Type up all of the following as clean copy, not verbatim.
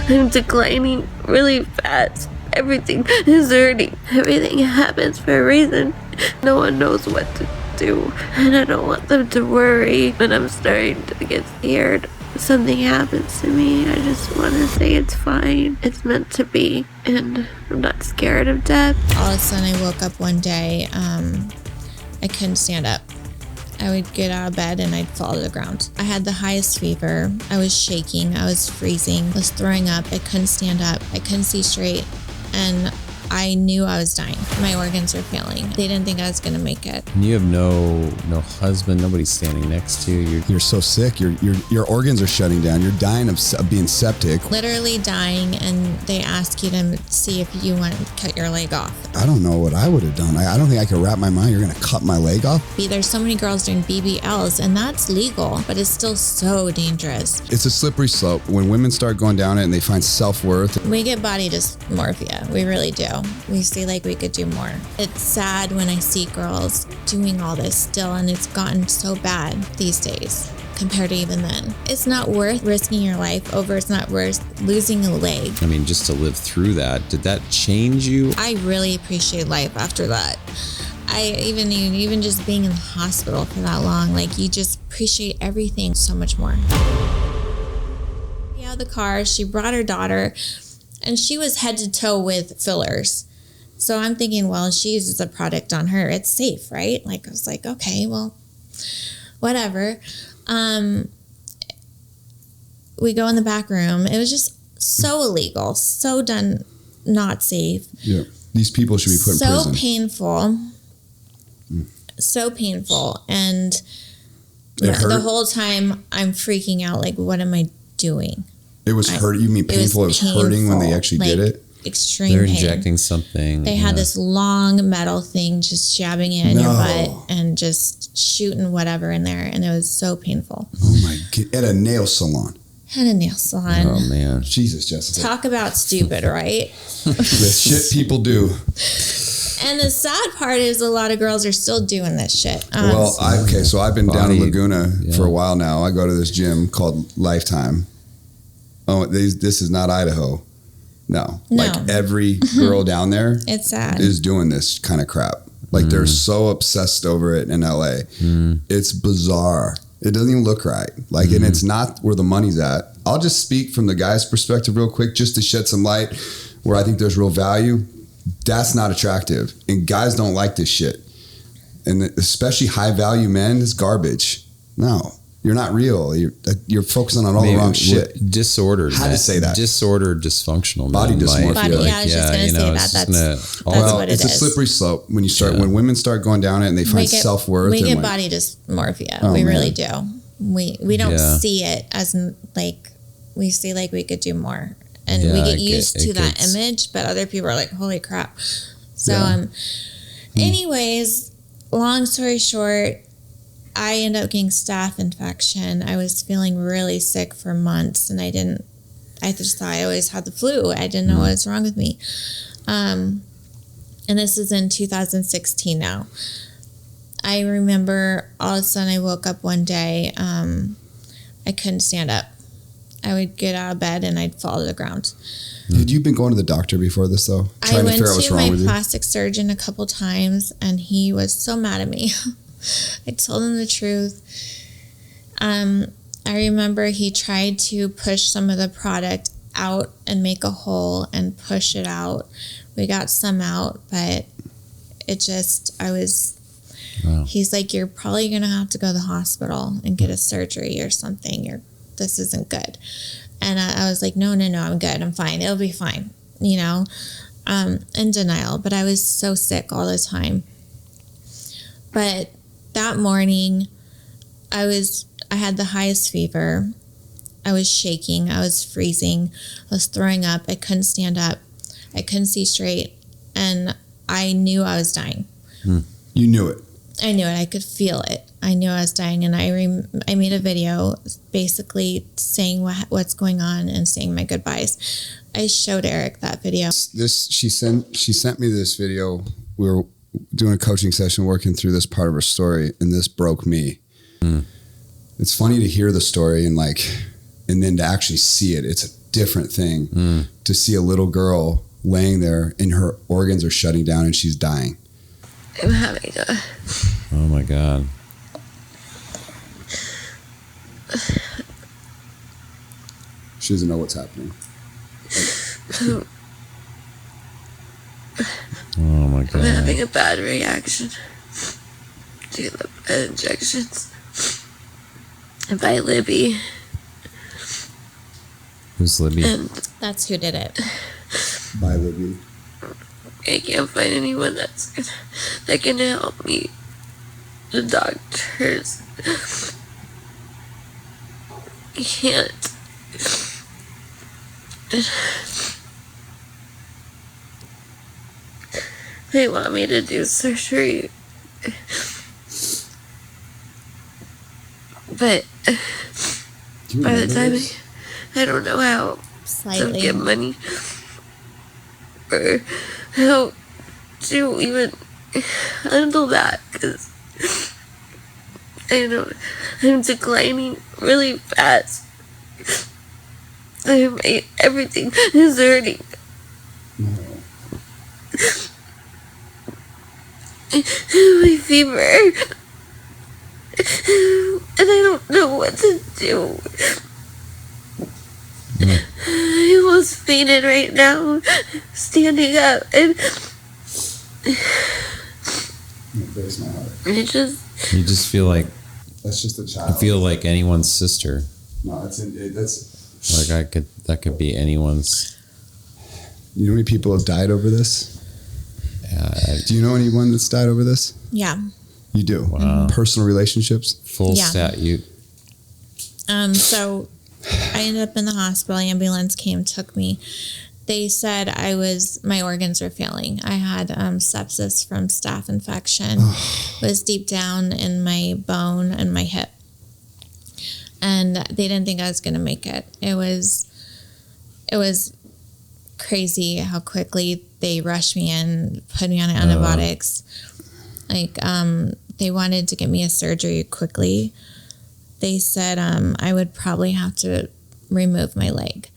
I'm declining really fast. Everything is hurting. Everything happens for a reason. No one knows what to do, and I don't want them to worry. And I'm starting to get scared. If something happens to me, I just want to say it's fine. It's meant to be, and I'm not scared of death. All of a sudden, I woke up one day. I couldn't stand up. I would get out of bed and I'd fall to the ground. I had the highest fever. I was shaking. I was freezing. I was throwing up. I couldn't stand up. I couldn't see straight. And I knew I was dying. My organs were failing. They didn't think I was going to make it. And you have no husband, nobody standing next to you. You're so sick. Your organs are shutting down. You're dying of being septic. Literally dying, and they ask you to see if you want to cut your leg off. I don't know what I would have done. I don't think I could wrap my mind. You're going to cut my leg off? There's so many girls doing BBLs, and that's legal, but it's still so dangerous. It's a slippery slope. When women start going down it and they find self-worth. We get body dysmorphia. We really do. We feel like we could do more. It's sad when I see girls doing all this still, and it's gotten so bad these days compared to even then. It's not worth risking your life over. It's not worth losing a leg. I mean, just to live through that, did that change you? I really appreciate life after that. I even just being in the hospital for that long, like you just appreciate everything so much more. Out of the car, she brought her daughter, and she was head to toe with fillers. So I'm thinking, well, she uses a product on her, it's safe, right? Like I was like, okay, well, whatever. We go in the back room. It was just so illegal, so done, not safe. Yeah, these people should be put in prison. So painful. So painful. And the whole time I'm freaking out, like, what am I doing? It was hurt. You mean painful? It was hurting when they actually did it? Extreme They're pain. injecting something. They had this long metal thing just jabbing it in your butt and just shooting whatever in there. And it was so painful. Oh my God. At a nail salon. At a nail salon. Oh man. Jesus, Jessica. Talk about stupid, right? The shit people do. And the sad part is a lot of girls are still doing this shit. So I've been down in Laguna for a while now. I go to this gym called Lifetime. Oh, this is not Idaho. No. Like every girl down there it's sad. Is doing this kind of crap. Like they're so obsessed over it in LA. It's bizarre. It doesn't even look right. Like, and it's not where the money's at. I'll just speak from the guy's perspective real quick, just to shed some light where I think there's real value. That's not attractive. And guys don't like this shit. And especially high value men is garbage. No. You're not real. You're focusing on all the wrong shit. Disordered. How to say that? Disordered, dysfunctional. Body dysmorphia. I was just going to say that. That's what it is. It's a slippery slope when you start when women start going down it and they find self-worth. We get body dysmorphia. We really do. We don't see it as like we see like we could do more, and we get used to that image. But other people are like, "Holy crap!" So, anyways, long story short. I ended up getting staph infection. I was feeling really sick for months, and I just thought I always had the flu. I didn't know what was wrong with me. And this is in 2016 now. I remember all of a sudden I woke up one day. I couldn't stand up. I would get out of bed and I'd fall to the ground. Had you been going to the doctor before this, though? I went to my plastic surgeon a couple times, and he was so mad at me. I told him the truth. I remember he tried to push some of the product out and make a hole and push it out. We got some out, but he's like, you're probably going to have to go to the hospital and get a surgery or something. This isn't good. And I was like, no, I'm good. I'm fine. It'll be fine. In denial. But I was so sick all the time. But that morning, I had the highest fever. I was shaking. I was freezing. I was throwing up. I couldn't stand up. I couldn't see straight. And I knew I was dying. You knew it. I knew it. I could feel it. I knew I was dying. And I made a video basically saying what's going on and saying my goodbyes. I showed Eric that video. She sent me this video. We were doing a coaching session, working through this part of her story, and this broke me. It's funny to hear the story and then to actually see it. different thing to see a little girl laying there and her organs are shutting down and she's dying. I'm having a... Oh my God. She doesn't know what's happening. Oh my God. I'm having a bad reaction to the injections. And by Libby. Who's Libby? And That's who did it. Bye, Libby. I can't find anyone that can help me. The doctors can't. They want me to do surgery. But by the time I don't know how Slightly. to get money or how to even handle that, because I know I'm declining really fast. Everything is hurting. My fever. And I don't know what to do. I almost fainted right now, standing up, and It breaks my heart. it just... You just feel like That's just a you child. feel like anyone's sister. No, that's. Like that could be anyone's. You know how many people have died over this? Do you know anyone that's died over this? Yeah. You do. Wow. Personal relationships. Full Yeah. stat. You. So I ended up in the hospital. Ambulance came, took me. They said my organs were failing. I had sepsis from staph infection. It was deep down in my bone and my hip. And they didn't think I was going to make it. It was crazy how quickly they rushed me in, put me on antibiotics. Like, they wanted to get me a surgery quickly. They said I would probably have to remove my leg.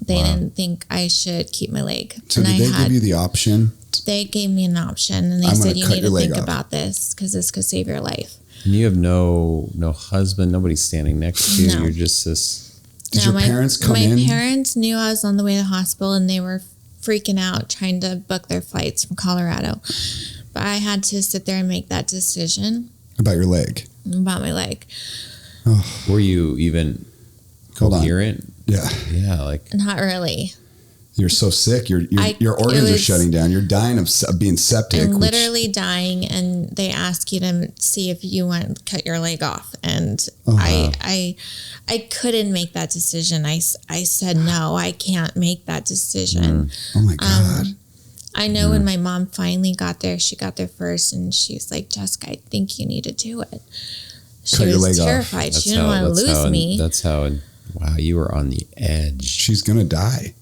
They didn't think I should keep my leg. So did they give you the option? They gave me an option, and they I'm said gonna you cut need your to leg think off. about this because this could save your life. And you have no husband. Nobody's standing next to you. No. You're just this. Did your parents come in? My parents knew I was on the way to the hospital, and they were freaking out trying to book their flights from Colorado. But I had to sit there and make that decision About your leg. about my leg. Were you even Hold on. coherent? Yeah. Yeah, like Not really. You're so sick. Your It organs are was- shutting down. You're dying of being septic. I'm which- literally dying, and they ask you to see if you want to cut your leg off. And wow. I couldn't make that decision. I said, no, I can't make that decision. Oh my God. I know when my mom finally got there, she got there first, and she's like, Jessica, I think you need to do it. She Cut your was leg off. terrified. She didn't want to lose me. That's how. Wow, you were on the edge. She's going to die.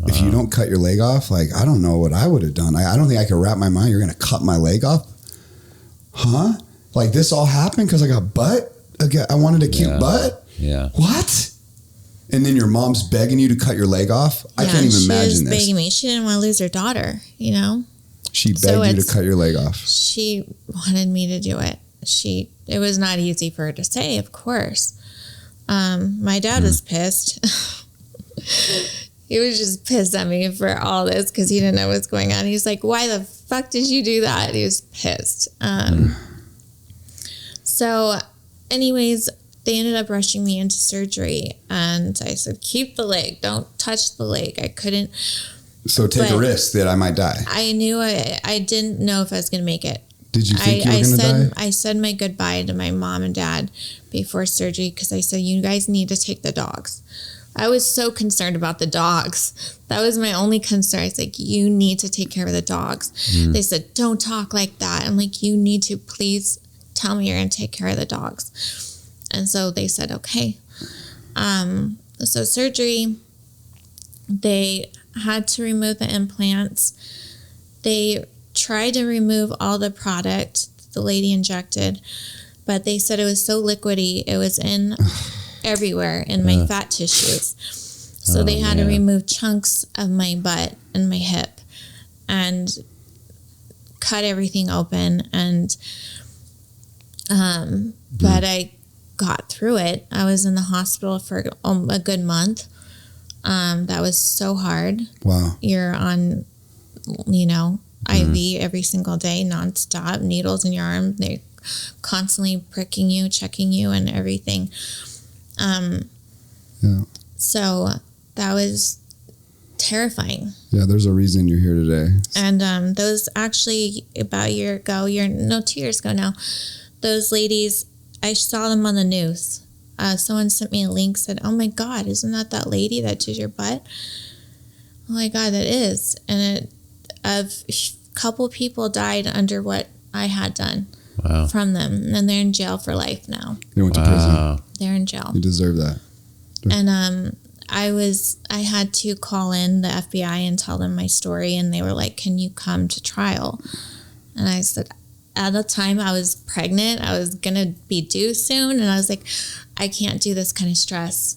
If you don't cut your leg off, like, I don't know what I would have done. I don't think I could wrap my mind. You're going to cut my leg off? Huh? Like, this all happened because I got butt? I wanted a cute butt? Yeah. What? And then your mom's begging you to cut your leg off? I Yeah, can't even she imagine was this. begging me. She didn't want to lose her daughter, you know? She begged So you to it's- cut your leg off. She wanted me to do it. It was not easy for her to say, of course. My dad was pissed. He was just pissed at me for all this because he didn't know what's going on. He's like, why the fuck did you do that? He was pissed. So anyways, they ended up rushing me into surgery, and I said, keep the leg, don't touch the leg. I couldn't. So take a But- risk that I might die. I knew I didn't know if I was going to make it. Did you think you were I going to said die? I said my goodbye to my mom and dad before surgery because I said, you guys need to take the dogs. I was so concerned about the dogs. That was my only concern. I was like, you need to take care of the dogs. They said, don't talk like that. I'm like, you need to please tell me you're going to take care of the dogs. And so they said, okay. So surgery, they had to remove the implants. They tried to remove all the product the lady injected, but they said it was so liquidy, it was in everywhere in my fat tissues. So they had to remove chunks of my butt and my hip and cut everything open. And, but I got through it. I was in the hospital for a good month. That was so hard. Wow. You're on, IV every single day, nonstop, needles in your arm. They're constantly pricking you, checking you, and everything. So that was terrifying. Yeah, there's a reason you're here today. And those actually, about a year ago, 2 years ago now, those ladies, I saw them on the news. Someone sent me a link, said, "Oh my God, isn't that lady that did your butt?" Oh my God, that is. And a couple people died under what I had done from them. And they're in jail for life now. They went to prison. They're in jail. You deserve that. And I had to call in the FBI and tell them my story. And they were like, "Can you come to trial?" And I said, at the time I was pregnant, I was going to be due soon. And I was like, I can't do this kind of stress.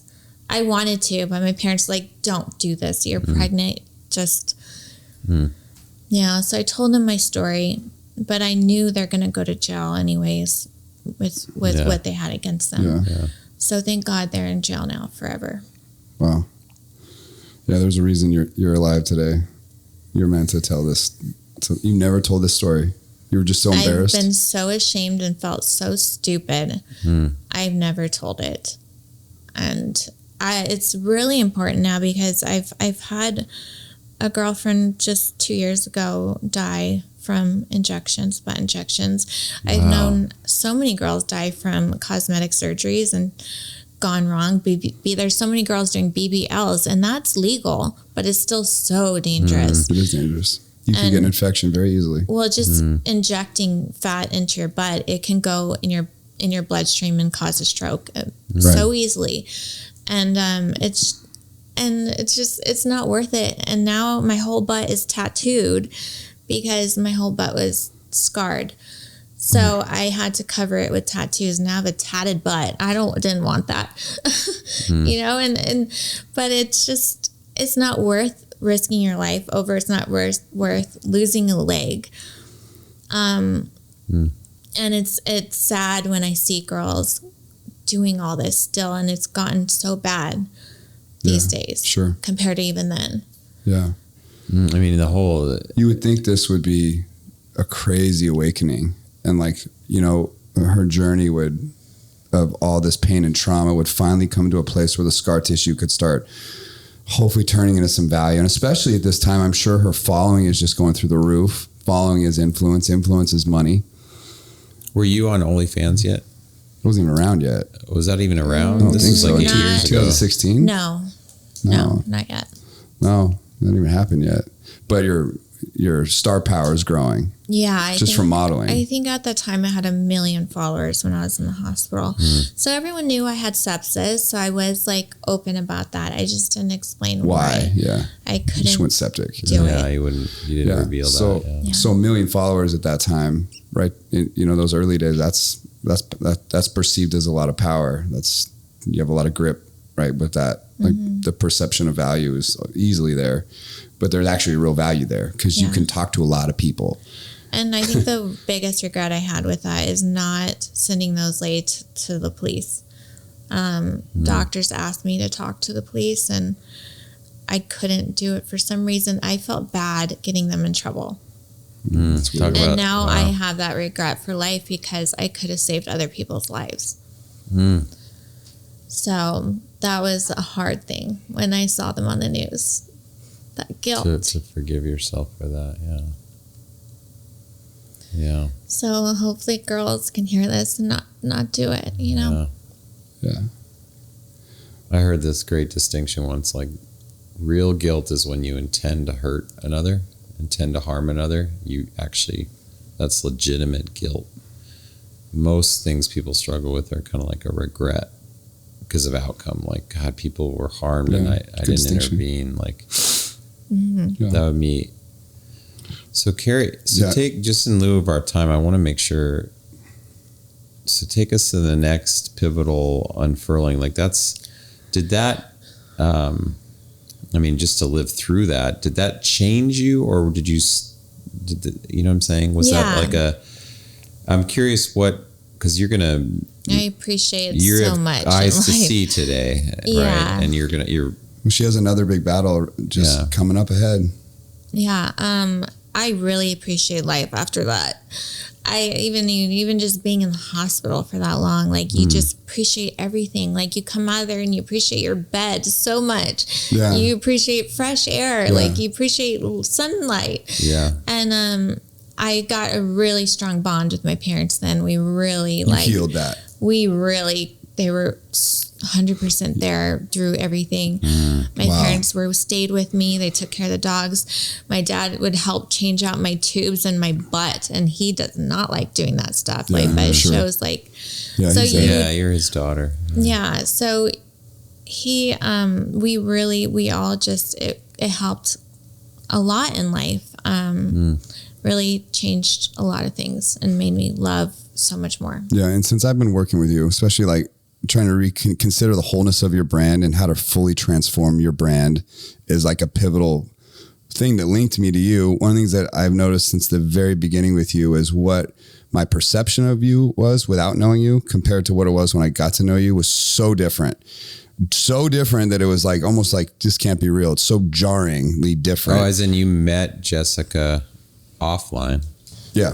I wanted to, but my parents were like, don't do this. You're pregnant. Just, so I told them my story, but I knew they're going to go to jail anyways with what they had against them. Yeah. So thank God they're in jail now forever. Wow. Yeah, there's a reason you're alive today. You're meant to tell this. You never told this story. You were just so embarrassed. I've been so ashamed and felt so stupid. I've never told it. And it's really important now because I've had a girlfriend just 2 years ago die from butt injections. I've known so many girls die from cosmetic surgeries and gone wrong. There's so many girls doing BBLs, and that's legal, but it's still so dangerous. It is dangerous. You can get an infection very easily. Well, just injecting fat into your butt, it can go in your bloodstream and cause a stroke so easily. And it's not worth it. And now my whole butt is tattooed because my whole butt was scarred. So I had to cover it with tattoos. Now I have a tatted butt. I didn't want that, but it's not worth risking your life over. It's not worth losing a leg. And it's sad when I see girls doing all this still, and it's gotten so bad these days. Sure. Compared to even then. Yeah. I mean, you would think this would be a crazy awakening, and her journey of all this pain and trauma would finally come to a place where the scar tissue could start hopefully turning into some value. And especially at this time, I'm sure her following is just going through the roof. Following is influence. Influence is money. Were you on OnlyFans yet? It wasn't even around yet. Was that even around? I don't think so. 2 years ago. 2016? No, not yet. No, that didn't even happen yet. But your star power is growing. Yeah. From modeling. I think at the time I had 1 million followers when I was in the hospital. So everyone knew I had sepsis. So I was open about that. I just didn't explain why. Yeah. I couldn't. You just went septic. Do it. You didn't reveal that. So 1 million followers at that time, right? Those early days, that's perceived as a lot of power. You have a lot of grip, right? With that, the perception of value is easily there, but there's actually real value there because you can talk to a lot of people. And I think the biggest regret I had with that is not sending those late to the police. Doctors asked me to talk to the police, and I couldn't do it for some reason. I felt bad getting them in trouble. And now I have that regret for life because I could have saved other people's lives. So that was a hard thing when I saw them on the news. That guilt. To forgive yourself for that, Yeah. So hopefully girls can hear this and not do it, Yeah. I heard this great distinction once, real guilt is when you intend to hurt another, intend to harm another. That's legitimate guilt. Most things people struggle with are kind of like a regret because of outcome. God, people were harmed and I didn't intervene. That would be. So Carrie, take, just in lieu of our time, I want to make sure, take us to the next pivotal unfurling. I mean, just to live through that, did that change you, or did you, you know what I'm saying? Was that like I'm curious because you're going to, I appreciate so much. Eyes to see today, right? And she has another big battle just coming up ahead. Yeah. I really appreciate life after that. I even just being in the hospital for that long, like you just appreciate everything. Like you come out of there and you appreciate your bed so much. Yeah. You appreciate fresh air. Yeah. Like you appreciate sunlight. Yeah. And I got a really strong bond with my parents then. We really healed that. They were 100% there through everything. My parents stayed with me. They took care of the dogs. My dad would help change out my tubes and my butt, and he does not like doing that stuff. But it shows you're his daughter. Yeah. So we all just, it helped a lot in life. Really changed a lot of things and made me love so much more. Yeah. And since I've been working with you, especially like trying to reconsider the wholeness of your brand and how to fully transform your brand is like a pivotal thing that linked me to you. One of the things that I've noticed since the very beginning with you is what my perception of you was without knowing you compared to what it was when I got to know you was so different. So different that it was like almost like this can't be real. It's so jarringly different. Oh, as in you met Jessica offline. Yeah.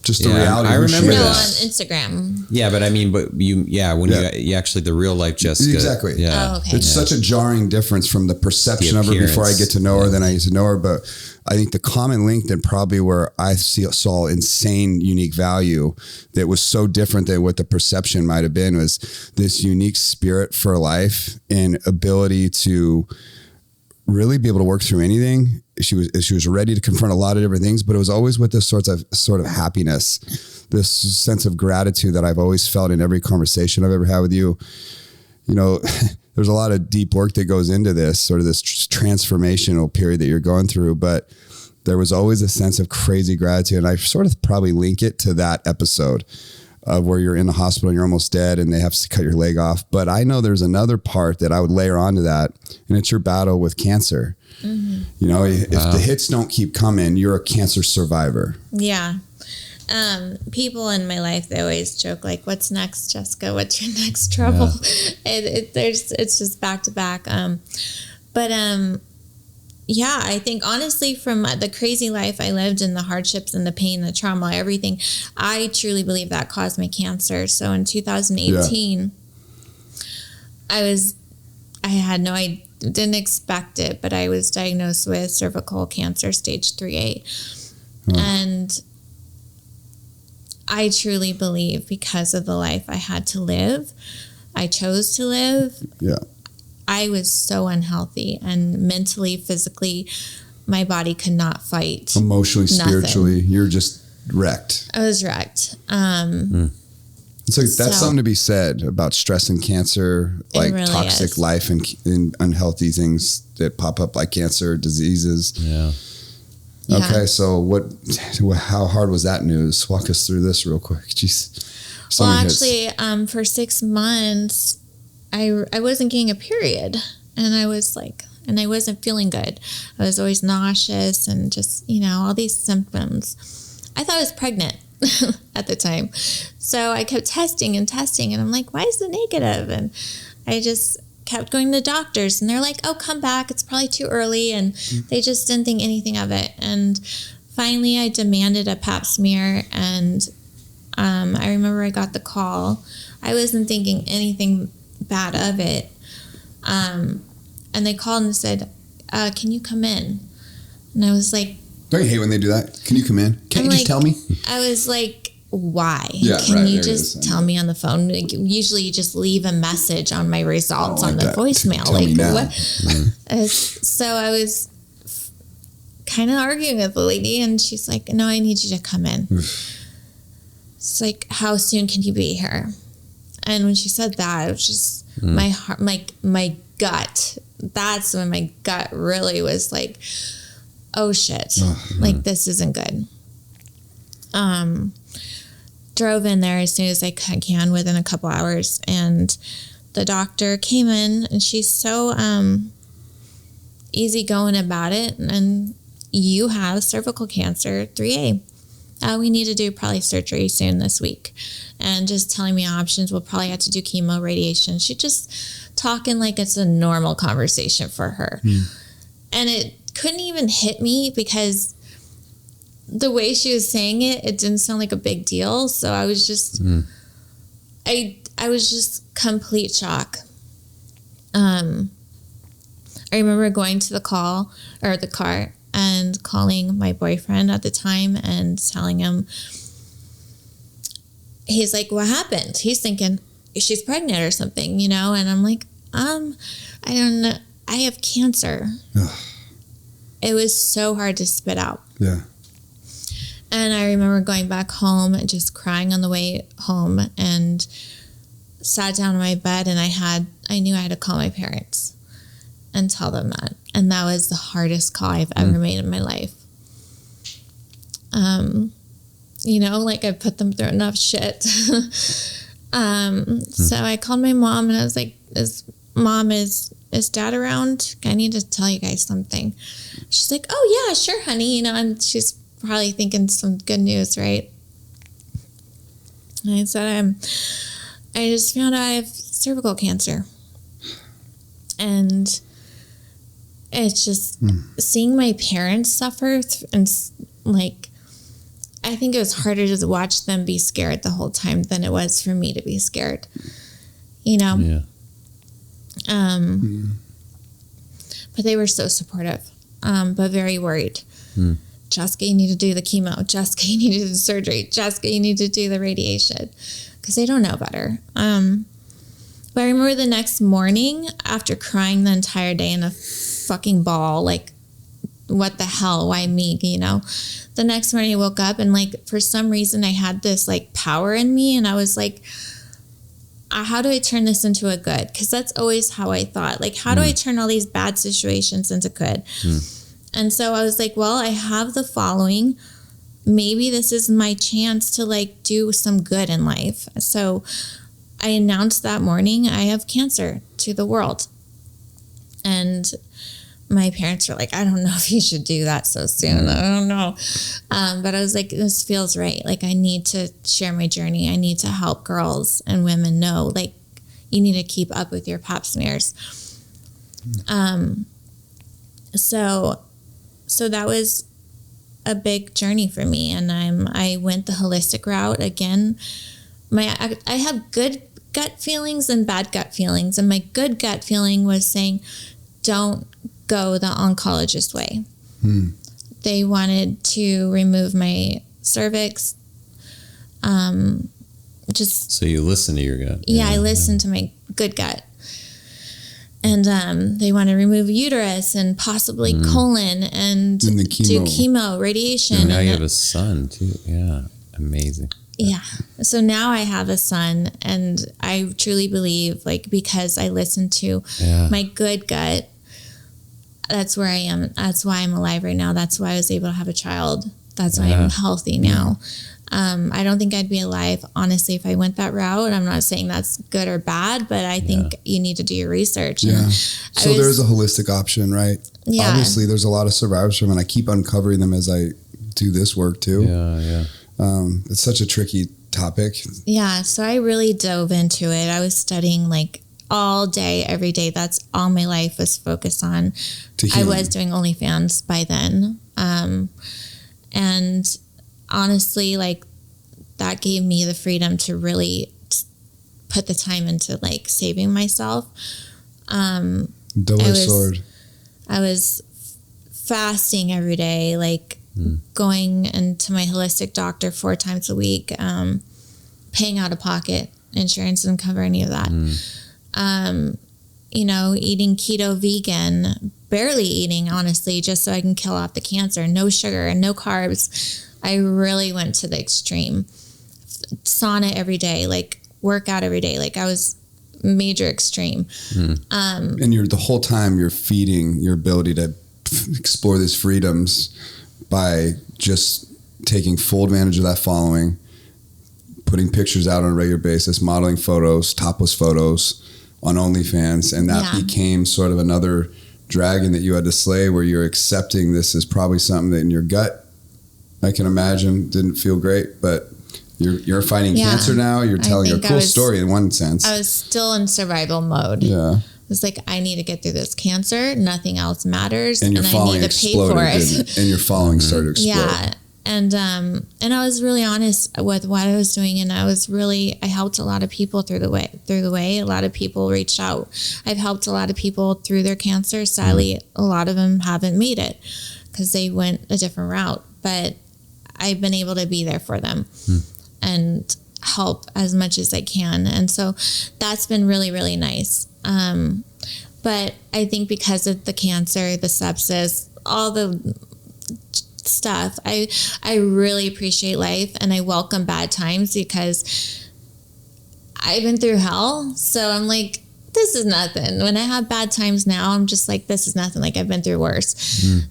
Just the reality. I remember on Instagram. Yeah, but I mean, you actually, the real life Jessica. Exactly. Yeah. Oh, okay. It's such a jarring difference from the perception of her before I get to know her than I used to know her. But I think the common link that probably where I saw insane unique value that was so different than what the perception might have been was this unique spirit for life and ability to really be able to work through anything. She was ready to confront a lot of different things, but it was always with this sort of happiness, this sense of gratitude that I've always felt in every conversation I've ever had with you. You know, there's a lot of deep work that goes into this sort of this transformational period that you're going through, but there was always a sense of crazy gratitude. And I sort of probably link it to that episode of where you're in the hospital and you're almost dead and they have to cut your leg off. But I know there's another part that I would layer onto that, and it's your battle with cancer. Mm-hmm. You know, if the hits don't keep coming, you're a cancer survivor. Yeah. People in my life, they always joke like, what's next, Jessica? What's your next trouble? Yeah. It's just back to back. Yeah, I think honestly from the crazy life I lived and the hardships and the pain, the trauma, everything, I truly believe that caused my cancer. So in 2018, I didn't expect it, but I was diagnosed with cervical cancer, stage 3A. And I truly believe because of the life I had to live, I chose to live. Yeah. I was so unhealthy and mentally, physically, my body could not fight. Emotionally, spiritually, you're just wrecked. I was wrecked. So that's something to be said about stress and cancer, like really toxic life and unhealthy things that pop up like cancer, diseases. Yeah. Okay, so how hard was that news? Walk us through this real quick. Jeez. Well, actually, for 6 months, I wasn't getting a period, and I wasn't feeling good. I was always nauseous and just, all these symptoms. I thought I was pregnant at the time. So I kept testing, and I'm like, why is it negative? And I just kept going to the doctors, and they're like, oh, come back. It's probably too early. And they just didn't think anything of it. And finally I demanded a pap smear, and I remember I got the call. I wasn't thinking anything bad of it. And they called and said, can you come in? And I was like, don't you hate when they do that? Can you come in? Can't you just tell me? I was like, why? Yeah, Can you just tell me on the phone? Like, usually you just leave a message on my results on the voicemail. Tell me now. What? So I was kind of arguing with the lady, and she's like, no, I need you to come in. It's like, how soon can you be here? And when she said that, it was just my heart, my gut. That's when my gut really was like, oh shit, like this isn't good. Drove in there as soon as I can within a couple hours, and the doctor came in, and she's so easy going about it. And you have cervical cancer 3A. We need to do probably surgery soon this week. And just telling me options. We'll probably have to do chemo, radiation. She just talking like it's a normal conversation for her. And it couldn't even hit me because the way she was saying it, it didn't sound like a big deal. So I was just, I was just complete shock. I remember going to the car and calling my boyfriend at the time and telling him, he's like, what happened? He's thinking she's pregnant or something, you know? And I'm like, I don't know. I have cancer. It was so hard to spit out. Yeah. And I remember going back home and just crying on the way home and sat down in my bed, and I knew I had to call my parents and tell them that. And that was the hardest call I've ever made in my life. You know, like I put them through enough shit. So I called my mom and I was like, is Dad around? I need to tell you guys something. She's like, oh yeah, sure, honey. You know, and she's probably thinking some good news, right? And I said, I just found out I have cervical cancer. And it's just seeing my parents suffer and like, I think it was harder to watch them be scared the whole time than it was for me to be scared, you know? Yeah. But they were so supportive, but very worried. Jessica, you need to do the chemo. Jessica, you need to do the surgery. Jessica, you need to do the radiation, because they don't know better. But I remember the next morning after crying the entire day in a fucking ball, like, what the hell? Why me? You know, the next morning I woke up and like, for some reason I had this like power in me, and I was like, how do I turn this into a good? Because that's always how I thought. Like, how do I turn all these bad situations into good? And so I was like, well, I have the following. Maybe this is my chance to like do some good in life. So I announced that morning, I have cancer to the world. And my parents were like, I don't know if you should do that so soon. I don't know. But I was like, this feels right. Like, I need to share my journey. I need to help girls and women know, like, you need to keep up with your pap smears. So that was a big journey for me. And I went the holistic route again. I have good gut feelings and bad gut feelings. And my good gut feeling was saying, don't go the oncologist way. They wanted to remove my cervix. So you listen to your gut. Yeah, I listened to my good gut. And they want to remove uterus and possibly colon and do chemo, radiation. And now you have a son too. Yeah, amazing. Yeah. So now I have a son, and I truly believe, like, because I listened to my good gut, that's where I am. That's why I'm alive right now. That's why I was able to have a child. That's why I'm healthy now. I don't think I'd be alive, honestly, if I went that route. I'm not saying that's good or bad, but I think you need to do your research. Yeah. So there's a holistic option, right? Yeah. Obviously, there's a lot of survivors from, and I keep uncovering them as I do this work too. Yeah. It's such a tricky topic. Yeah. So I really dove into it. I was studying like all day, every day. That's all my life was focused on. I was doing OnlyFans by then. And honestly, like, that gave me the freedom to really put the time into like saving myself. Double-edged sword. I was fasting every day, like going into my holistic doctor 4 times a week, paying out of pocket. Insurance didn't cover any of that. You know, eating keto, vegan, barely eating, honestly, just so I can kill off the cancer. No sugar and no carbs. I really went to the extreme. Sauna every day, like workout every day. Like, I was major extreme. And the whole time you're feeding your ability to explore these freedoms by just taking full advantage of that following, putting pictures out on a regular basis, modeling photos, topless photos on OnlyFans. And that became sort of another dragon that you had to slay, where you're accepting this is probably something that in your gut, I can imagine, didn't feel great, but you're fighting cancer now. You're telling a cool story in one sense. I was still in survival mode. Yeah. It was like, I need to get through this cancer. Nothing else matters. And your following I need to pay for it. And your following started to explode. Yeah. And I was really honest with what I was doing, and I helped a lot of people through the way. A lot of people reached out. I've helped a lot of people through their cancer. Sadly, a lot of them haven't made it because they went a different route. But I've been able to be there for them and help as much as I can. And so that's been really, really nice. But I think because of the cancer, the sepsis, all the stuff, I really appreciate life, and I welcome bad times because I've been through hell. So I'm like, this is nothing. When I have bad times now, I'm just like, this is nothing. Like, I've been through worse.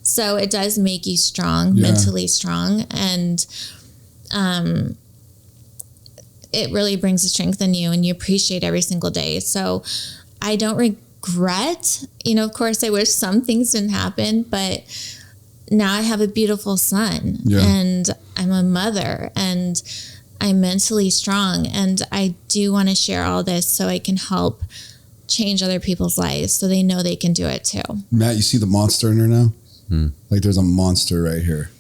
So it does make you strong, mentally strong. And it really brings the strength in you, and you appreciate every single day. So I don't regret, of course I wish some things didn't happen, but now I have a beautiful son and I'm a mother and I'm mentally strong, and I do want to share all this so I can help change other people's lives so they know they can do it too. Matt, you see the monster in her now? Like, there's a monster right here.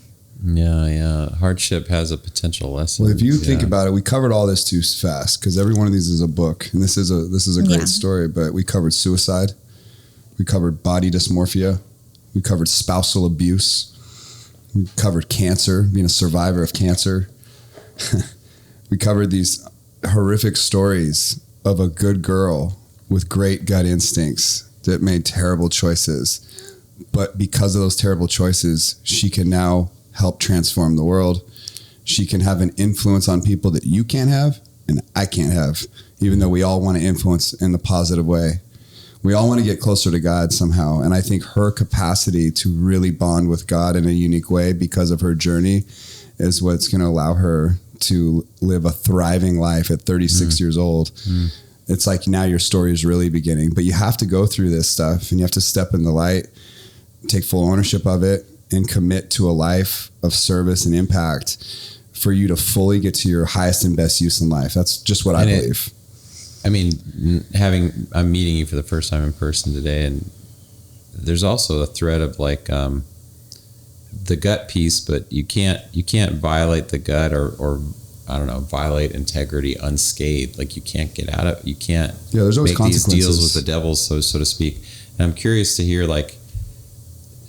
Yeah. Hardship has a potential lesson. Well, if you think about it, we covered all this too fast because every one of these is a book, and this is a great story. But we covered suicide, we covered body dysmorphia, we covered spousal abuse, we covered cancer, being a survivor of cancer. We covered these horrific stories of a good girl with great gut instincts that made terrible choices, but because of those terrible choices, she can now help transform the world. She can have an influence on people that you can't have and I can't have, even though we all want to influence in the positive way. We all want to get closer to God somehow. And I think her capacity to really bond with God in a unique way because of her journey is what's going to allow her to live a thriving life at 36 years old. It's like now your story is really beginning, but you have to go through this stuff and you have to step in the light, take full ownership of it, and commit to a life of service and impact for you to fully get to your highest and best use in life. That's just what I believe. I'm meeting you for the first time in person today, and there's also a thread of like the gut piece, but you can't violate the gut or I don't know, violate integrity unscathed. Like, you can't get out of, you can't there's always make these consequences. deals with the devil, so to speak. And I'm curious to hear, like,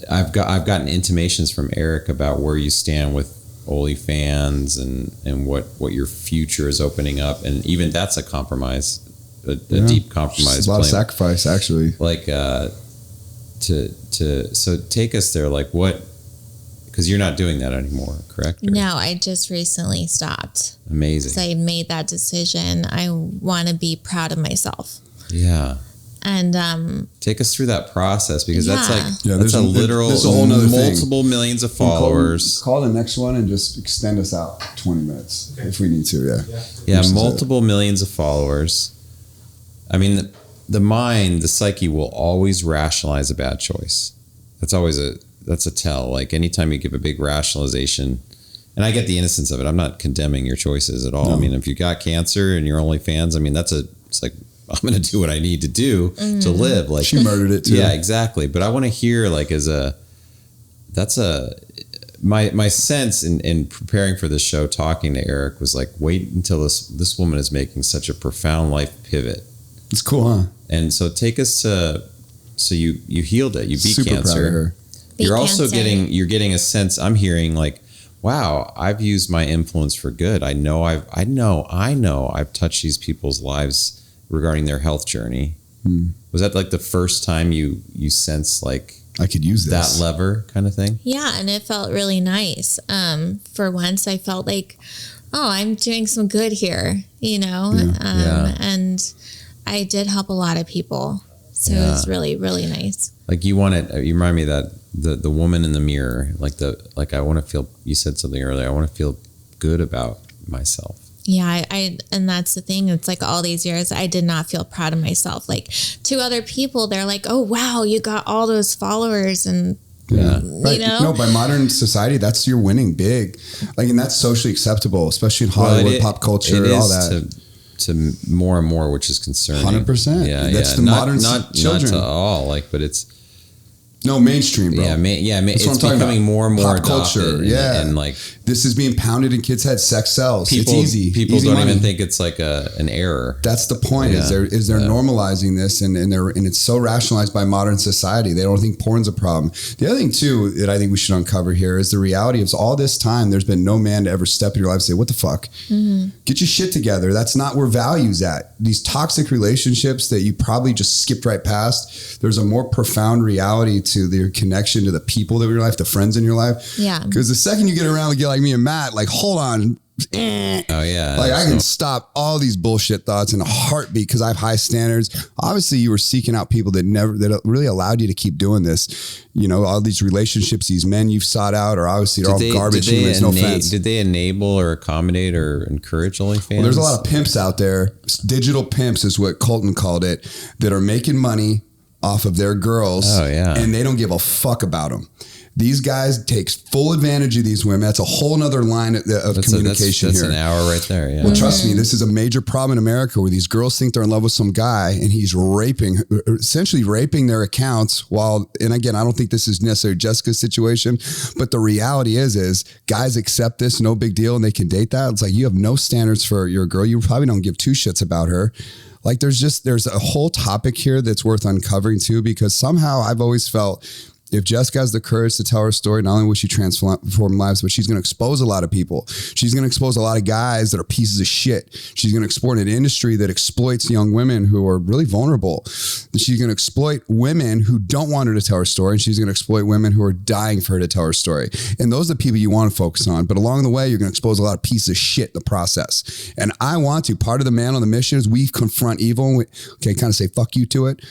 I've gotten intimations from Eric about where you stand with OnlyFans and what your future is opening up, and even that's a compromise, a deep compromise. It's a lot of sacrifice, actually. Like, so take us there. Like, what? Because you're not doing that anymore, correct? Or? No, I just recently stopped. Amazing. So I made that decision. I want to be proud of myself. Yeah. And take us through that process, because that's like there's a literal multiple millions of followers. Call the next one and just extend us out 20 minutes if we need to. Yeah, multiple millions of followers. I mean, the mind, the psyche will always rationalize a bad choice. That's a tell. Like, anytime you give a big rationalization, and I get the innocence of it. I'm not condemning your choices at all. No. I mean, if you got cancer and you're OnlyFans, I mean, it's like, I'm going to do what I need to do to live. Like, she murdered it too. Yeah, exactly. But I want to hear, like, my sense in preparing for this show, talking to Eric, was like, wait until this woman is making such a profound life pivot. It's cool, huh? And so take us to, so you healed it. You beat Super cancer. Proud of her. You're also getting a sense, I'm hearing, like, wow, I've used my influence for good. I know I've touched these people's lives regarding their health journey. Was that like the first time you sensed, like, I could use that lever kind of thing? Yeah, and it felt really nice. For once, I felt like, oh, I'm doing some good here, and I did help a lot of people. So it was really, really nice. Like, you remind me of that the woman in the mirror, like I want to feel, you said something earlier, I want to feel good about myself. Yeah, and that's the thing. It's like all these years, I did not feel proud of myself. Like to other people, they're like, "Oh wow, you got all those followers," and Right. No, by modern society, that's you're winning big. Like, and that's socially acceptable, especially in Hollywood, pop culture, all that. To more and more, which is concerning. 100%. Yeah, that's the modern children. Not to all, like, but it's mainstream, bro. It's becoming more and more pop culture. And like this is being pounded in kids' heads. Sex sells. It's easy. People easy don't money. even think it's like an error. That's the point. Is they're normalizing this, and it's so rationalized by modern society. They don't think porn's a problem. The other thing too that I think we should uncover here is the reality of all this time. There's been no man to ever step in your life and say, "What the fuck? Get your shit together." That's not where value's at. These toxic relationships that you probably just skipped right past. There's a more profound reality to their connection to the people that are in your life, the friends in your life. Yeah. Because the second you get around a guy like me and Matt, like, hold on. Oh yeah. Like I can stop all these bullshit thoughts in a heartbeat because I have high standards. Obviously you were seeking out people that really allowed you to keep doing this. You know, all these relationships, these men you've sought out are obviously all garbage humans, no offense. Did they enable or accommodate or encourage OnlyFans? Well, there's a lot of pimps out there. Digital pimps is what Colton called it, that are making money off of their girls. Oh yeah. And they don't give a fuck about them. These guys take full advantage of these women. That's a whole nother line of communication here. That's an hour right there. Yeah. Well, trust me, this is a major problem in America where these girls think they're in love with some guy and he's essentially raping their accounts and again, I don't think this is necessarily Jessica's situation, but the reality is guys accept this, no big deal, and they can date that. It's like, you have no standards for your girl. You probably don't give two shits about her. Like there's a whole topic here that's worth uncovering too, because somehow I've always felt if Jessica has the courage to tell her story, not only will she transform lives, but she's going to expose a lot of people. She's going to expose a lot of guys that are pieces of shit. She's going to exploit an industry that exploits young women who are really vulnerable. She's going to exploit women who don't want her to tell her story. And she's going to exploit women who are dying for her to tell her story. And those are the people you want to focus on. But along the way, you're going to expose a lot of pieces of shit in the process. And I want to. Part of the man on the mission is we confront evil. And kind of say fuck you to it.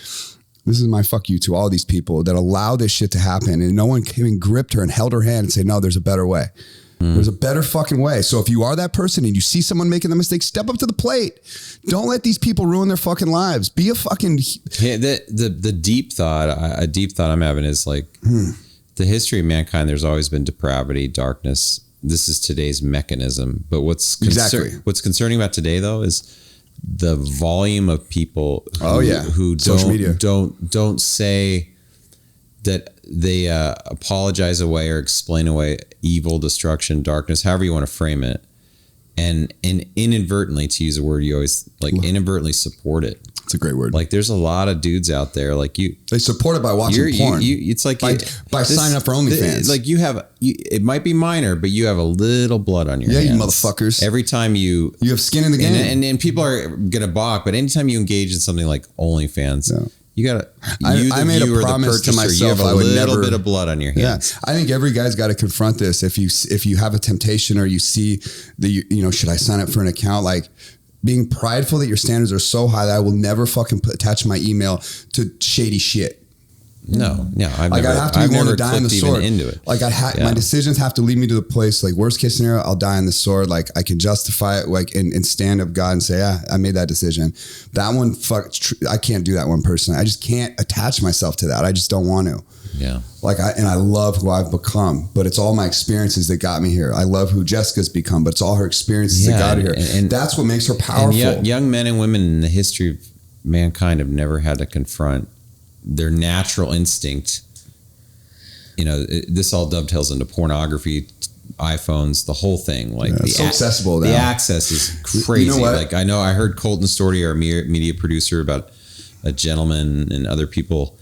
This is my fuck you to all these people that allow this shit to happen. And no one came and gripped her and held her hand and said, no, there's a better way. There's a better fucking way. So if you are that person and you see someone making the mistake, step up to the plate. Don't let these people ruin their fucking lives. Be a fucking... The deep thought, a deep thought I'm having is like the history of mankind, there's always been depravity, darkness. This is today's mechanism. But what's concerning about today though is the volume of people who don't say that they apologize away or explain away evil, destruction, darkness, however you want to frame it, and inadvertently, to use a word you always like, inadvertently support it. It's a great word. Like there's a lot of dudes out there like you. They support it by watching porn. It's like by signing up for OnlyFans. Like it might be minor, but you have a little blood on your hands. Yeah, you motherfuckers. Every time you have skin in the game, and people are gonna balk. But anytime you engage in something like OnlyFans, you gotta. I made a promise to myself. You have a little bit of blood on your hands. Yeah, I think every guy's got to confront this. If you have a temptation or you see should I sign up for an account? Like, being prideful that your standards are so high that I will never fucking attach my email to shady shit. No. I'd have to be willing to die on the sword. Into it. Like my decisions have to lead me to the place. Like worst case scenario, I'll die on the sword. Like I can justify it, like and stand up God and say, yeah, I made that decision. That one, I can't do that one personally. I just can't attach myself to that. I just don't want to. Yeah. I love who I've become, but it's all my experiences that got me here. I love who Jessica's become, but it's all her experiences that got her here. And that's what makes her powerful. And young men and women in the history of mankind have never had to confront their natural instinct. This all dovetails into pornography, iPhones, the whole thing. Like it's so accessible now. The access is crazy. You know what? Like I heard Colton's story, our media producer, about a gentleman and other people.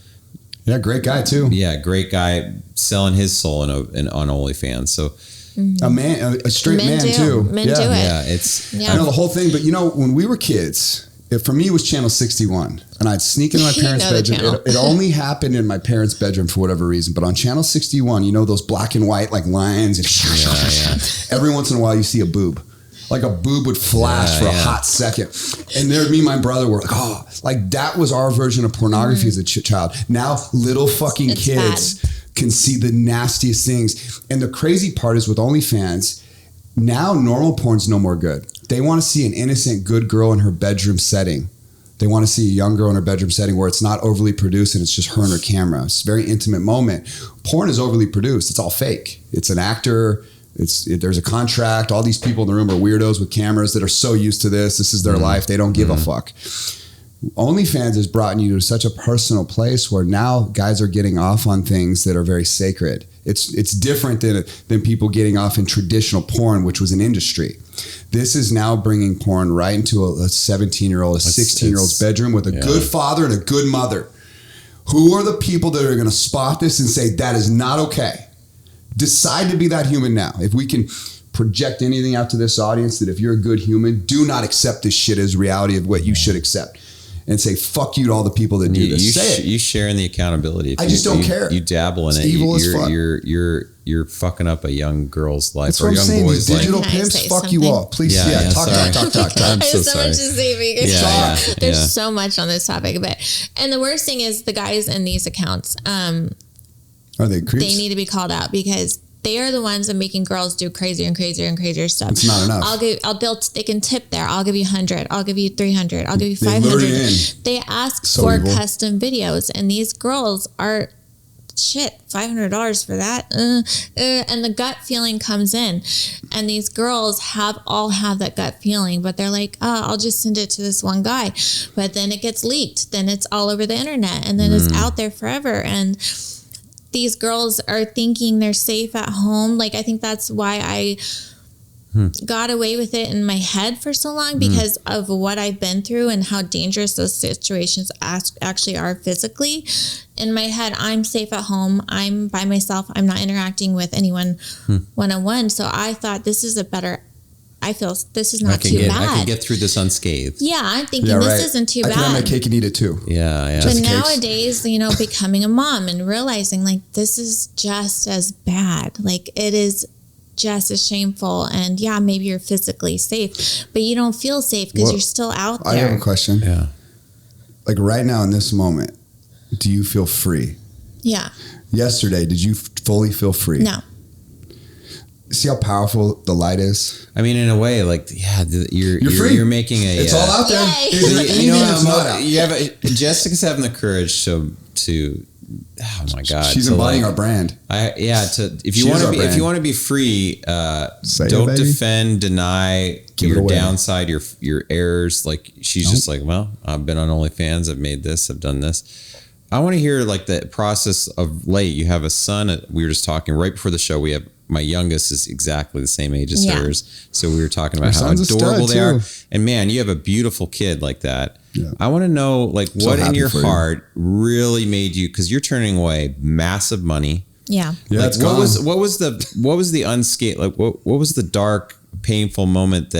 Yeah, great guy too. Yeah, great guy selling his soul on OnlyFans. So a straight man too. Men do it. Yeah, I know the whole thing. But when we were kids, for me it was Channel 61, and I'd sneak into my parents' bedroom. It only happened in my parents' bedroom for whatever reason. But on Channel 61, those black and white like lines, and every once in a while you see a boob. Like a boob would flash for a hot second. And there, me and my brother were like, that was our version of pornography as a child. Now little fucking kids can see the nastiest things. And the crazy part is with OnlyFans, now normal porn's no more good. They want to see an innocent, good girl in her bedroom setting. They want to see a young girl in her bedroom setting where it's not overly produced and it's just her and her camera. It's a very intimate moment. Porn is overly produced. It's all fake. It's an actor. There's a contract. All these people in the room are weirdos with cameras that are so used to this. This is their life. They don't give a fuck. OnlyFans has brought you to such a personal place where now guys are getting off on things that are very sacred. It's different than people getting off in traditional porn, which was an industry. This is now bringing porn right into a 17-year-old, a 16-year-old's bedroom with a good father and a good mother. Who are the people that are going to spot this and say, that is not okay? Decide to be that human now. If we can project anything out to this audience, that if you're a good human, do not accept this shit as reality of what you should accept. And say, fuck you to all the people that do this. You share in the accountability. I just don't care. You dabble in it's it. Evil as fuck. You're fucking up a young girl's life. That's what I'm saying. These digital pimps, fuck you all. Please, talk. I'm so so much to say, but you guys talk. There's so much on this topic. And the worst thing is the guys in these accounts. Are they creeps? They need to be called out because they are the ones that making girls do crazier and crazier and crazier stuff. It's not enough. They can tip there. I'll give you 100. I'll give you 300. I'll give you 500. They ask for evil. Custom videos, and these girls are $500 for that. And the gut feeling comes in, and these girls all have that gut feeling, but they're like, oh, I'll just send it to this one guy. But then it gets leaked. Then it's all over the internet, and then it's out there forever. And these girls are thinking they're safe at home. Like, I think that's why I got away with it in my head for so long, because of what I've been through and how dangerous those situations actually are physically. In my head, I'm safe at home. I'm by myself. I'm not interacting with anyone one-on-one. So I thought this is I feel this is not too bad. I can get through this unscathed. Yeah, I'm thinking this isn't too bad. I can have my cake and eat it too. Yeah. But nowadays, becoming a mom and realizing like this is just as bad. Like it is just as shameful. And yeah, maybe you're physically safe, but you don't feel safe because you're still out there. I have a question. Yeah. Like right now in this moment, do you feel free? Yeah. Yesterday, did you fully feel free? No. See how powerful the light is? I mean, in a way, like, you're free. You're making a... It's all out there. Jessica's having the courage to oh my God. She's embodying our brand. If you want to be free, don't defend, deny your downside, your errors. Like she's just like, well, I've been on OnlyFans. I've made this. I've done this. I want to hear like the process of late. You have a son. We were just talking right before the show. My youngest is exactly the same age as hers. So we were talking about how adorable they are. And man, you have a beautiful kid like that. Yeah. I want to know like what in your heart really made you, because you're turning away massive money. Yeah. Like, what was the unscathed, like what was the dark, painful moment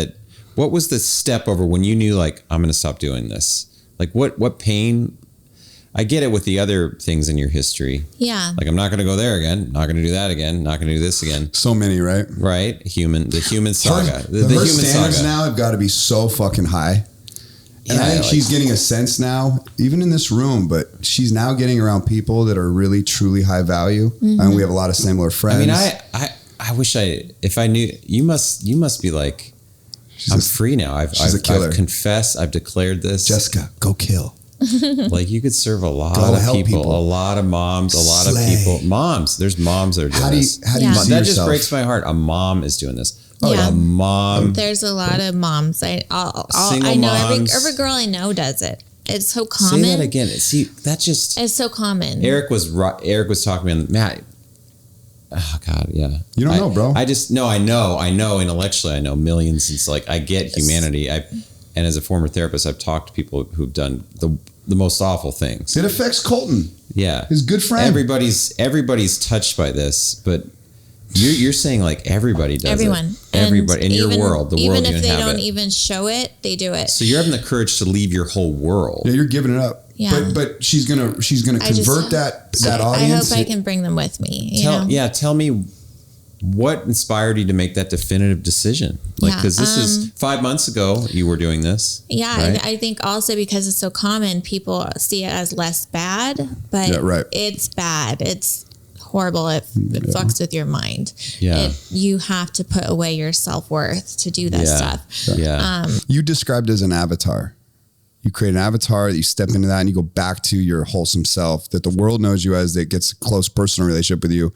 what was the step over when you knew like, I'm going to stop doing this? Like what pain? I get it with the other things in your history. Yeah. Like, I'm not going to go there again. Not going to do that again. Not going to do this again. So many, right? Right. The human saga. The human saga standards now have got to be so fucking high. And I think she's getting a sense now, even in this room, but she's now getting around people that are really, truly high value. Mm-hmm. And we have a lot of similar friends. I mean, I wish if I knew, you must be like, I'm free now. I've confessed. I've declared this. Jessica, go kill. Like you could serve a lot of people, a lot of moms, a lot of people. Moms, there's moms that are doing this. How do you see that yourself? Just breaks my heart. A mom is doing this. Yeah. A mom. There's a lot of moms. I know moms. every girl I know does it. It's so common. Say that again. See, that just. It's so common. Eric was talking to me, Matt. Oh God, yeah. You don't know, bro. I know intellectually. I know millions. It's like I get humanity. And as a former therapist, I've talked to people who've done the most awful things. It affects Colton. Yeah, his good friend. Everybody's touched by this, but you're saying like everybody does Everyone. it. Everybody in your world, the world you inhabit. Even if they don't even show it, they do it. So you're having the courage to leave your whole world. Yeah, you're giving it up. Yeah. But she's gonna convert that audience. I hope I can bring them with me. Tell me. What inspired you to make that definitive decision? Like, because this is 5 months ago you were doing this. Yeah, right? And I think also because it's so common, people see it as less bad, but it's bad. It's horrible. It fucks with your mind. Yeah. You have to put away your self-worth to do this stuff. Yeah. You described it as an avatar. You create an avatar, you step into that and you go back to your wholesome self that the world knows you as, that gets a close personal relationship with you.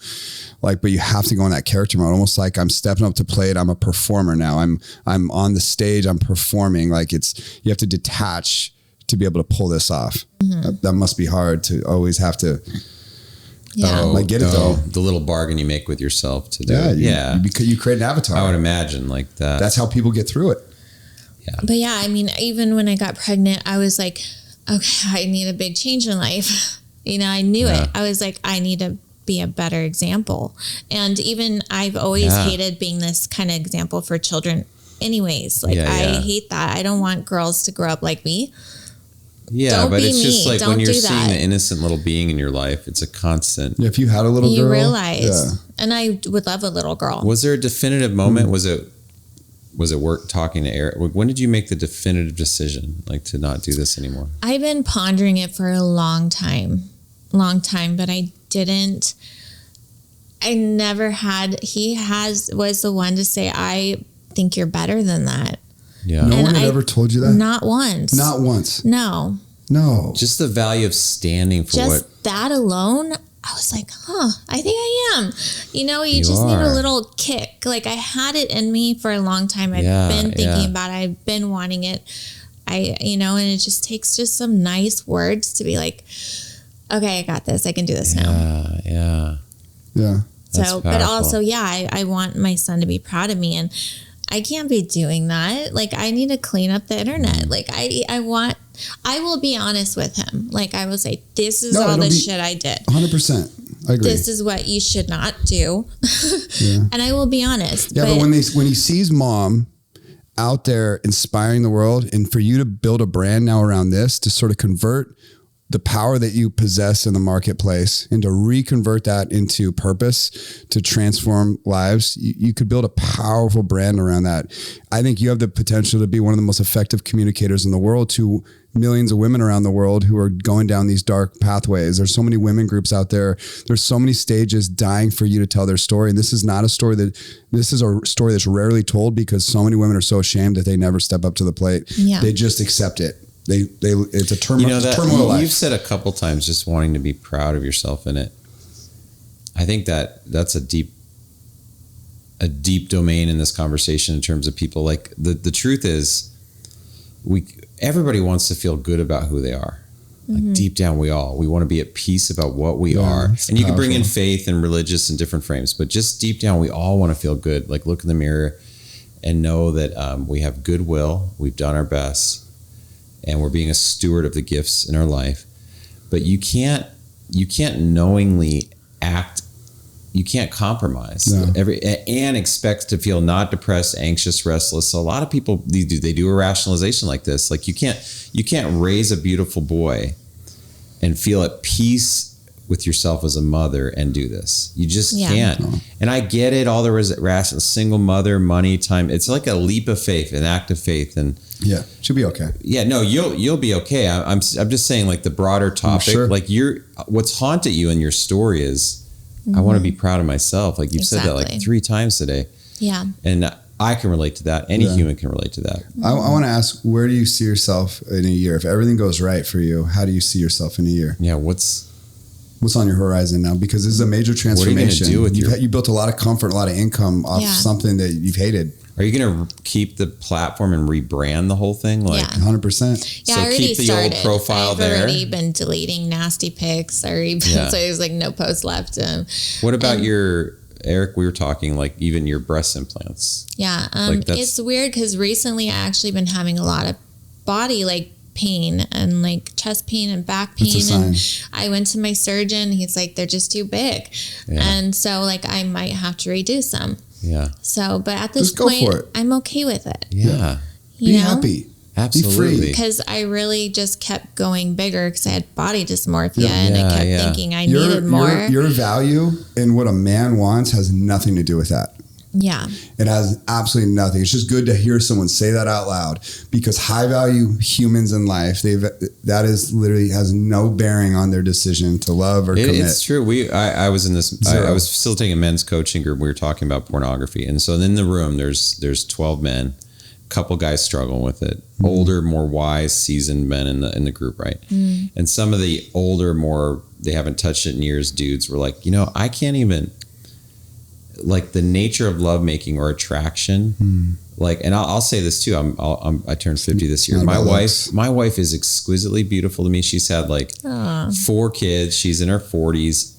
Like, but you have to go in that character mode, almost like I'm stepping up to play it. I'm a performer now. I'm on the stage, I'm performing. Like, you have to detach to be able to pull this off. That must be hard to always have to. Yeah. I get it though. The little bargain you make with yourself to do it. You create an avatar. I would imagine like that. That's how people get through it. Yeah. But yeah, I mean, even when I got pregnant, I was like, okay, I need a big change in life. I knew it. I was like, I need to be a better example. And even I've always hated being this kind of example for children anyways. Like, I hate that. I don't want girls to grow up like me. Yeah, Don't but be it's just me. like Don't when you're do seeing that. the innocent little being in your life, it's a constant. Yeah, if you had a little girl. You realize. And I would love a little girl. Was there a definitive moment? Was it work talking to Eric? When did you make the definitive decision, like, to not do this anymore? I've been pondering it for a long time, but I didn't. I never had. Was the one to say, I think you're better than that. Yeah. No one had ever told you that? Not once. Not once. No. Just the value of standing for Just that alone, I was like, I think I am. You just need a little kick. Like, I had it in me for a long time. I've been thinking about it. I've been wanting it. And it just takes just some nice words to be like, okay, I got this. I can do this now. Yeah. So, but also, I want my son to be proud of me, and I can't be doing that. Like, I need to clean up the internet. Like, I will be honest with him. Like, I will say, this is all the shit I did. 100%. I agree. This is what you should not do. And I will be honest. Yeah, but when he sees mom out there inspiring the world, and for you to build a brand now around this, to sort of convert the power that you possess in the marketplace and to reconvert that into purpose to transform lives, you could build a powerful brand around that. I think you have the potential to be one of the most effective communicators in the world to millions of women around the world who are going down these dark pathways. There's so many women groups out there. There's so many stages dying for you to tell their story. And this is not a story this is a story that's rarely told because so many women are so ashamed that they never step up to the plate. Yeah. They just accept it. It's a turmoil life. You've said a couple times just wanting to be proud of yourself in it. I think that's a deep domain in this conversation in terms of people. Like, the truth is, everybody wants to feel good about who they are. Like, deep down, we want to be at peace about what we are. And you can bring in faith and religious in different frames, but just deep down, we all want to feel good. Like, look in the mirror and know that we have goodwill. We've done our best. And we're being a steward of the gifts in our life. But you can't knowingly act. You can't compromise and expect to feel not depressed, anxious, restless. So a lot of people, they do a rationalization like this. Like, you can't raise a beautiful boy and feel at peace with yourself as a mother and do this. You just can't. No. And I get it. All there is a single mother, money, time. It's like a leap of faith, an act of faith. And she'll be okay. Yeah, no, you'll be okay. I'm just saying, like, the broader topic. Sure. Like, what's haunted you in your story is, I want to be proud of myself. Like, you've said that like 3 times today. Yeah. And I can relate to that. Any human can relate to that. I want to ask, where do you see yourself in a year? If everything goes right for you, how do you see yourself in a year? Yeah. What's on your horizon now? Because this is a major transformation. What are you going to do with you built a lot of comfort, a lot of income off something that you've hated. Are you going to keep the platform and rebrand the whole thing? Like 100%. Yeah, so I already keep the started. Old profile there. I've already been deleting nasty pics. So there's like no post left. What about Eric, we were talking, like, even your breast implants. Yeah. It's weird because recently I actually been having a lot of body pain and like chest pain and back pain. And I went to my surgeon. He's like, they're just too big. Yeah. And so I might have to reduce them. Yeah. So, but at this point, I'm okay with it. Yeah. Be happy. Absolutely. Be free. Because I really just kept going bigger because I had body dysmorphia and I kept thinking I needed more. Your value and what a man wants has nothing to do with that. Yeah. It has absolutely nothing. It's just good to hear someone say that out loud, because high value humans in life, that is literally has no bearing on their decision to love or commit. It's true. I was in this, I was facilitating a men's coaching group. We were talking about pornography. And so in the room, there's 12 men, a couple guys struggling with it, older, more wise, seasoned men in the group, right? And some of the older, more, they haven't touched it in years, dudes were like, I can't even, like the nature of lovemaking or attraction, like, and I'll say this too. I turned 50 this year. My wife is exquisitely beautiful to me. She's had like 4 kids. She's in her 40s.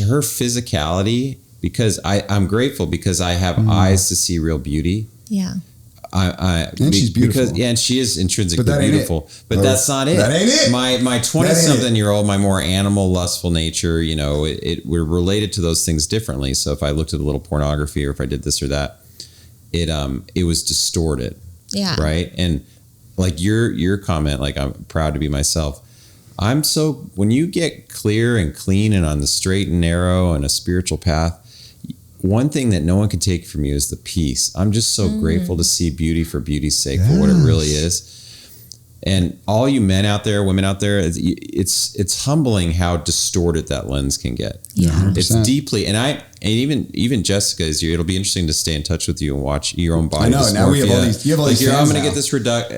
Her physicality, because I'm grateful because I have eyes to see real beauty. Yeah. And she's beautiful. And she is intrinsically beautiful. But that's not it. That ain't it. My 20-something-year-old, my more animal, lustful nature, we're related to those things differently. So if I looked at a little pornography, or if I did this or that, it was distorted. Yeah. Right. And like your comment, like, I'm proud to be myself. When you get clear and clean and on the straight and narrow and a spiritual path, one thing that no one can take from you is the peace. I'm just so grateful to see beauty for beauty's sake, for what it really is. And all you men out there, women out there, it's humbling how distorted that lens can get. Yeah, 100%. It's deeply, and even Jessica, it'll be interesting to stay in touch with you and watch your own body. I know. Dysmorphia. Now we have all these. You have all these. I'm going to now. get this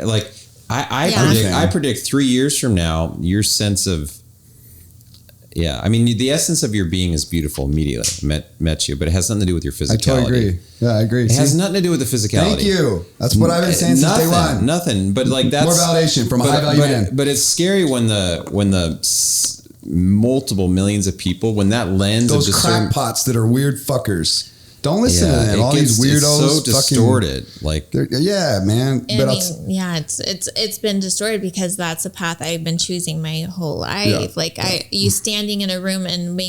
like I predict 3 years from now, your sense of. Yeah, I mean, the essence of your being is beautiful immediately. Met you, but it has nothing to do with your physicality. I totally agree. Yeah, I agree. It has nothing to do with the physicality. Thank you. That's what I've been saying since day one. Nothing, but like that's more validation from a high value man. But it's scary when the multiple millions of people, when that lens, those crackpots that are weird fuckers. Don't listen to them. All these weirdos. It's so distorted. Like, yeah, man. It's been distorted because that's a path I've been choosing my whole life. Yeah. Like you standing in a room and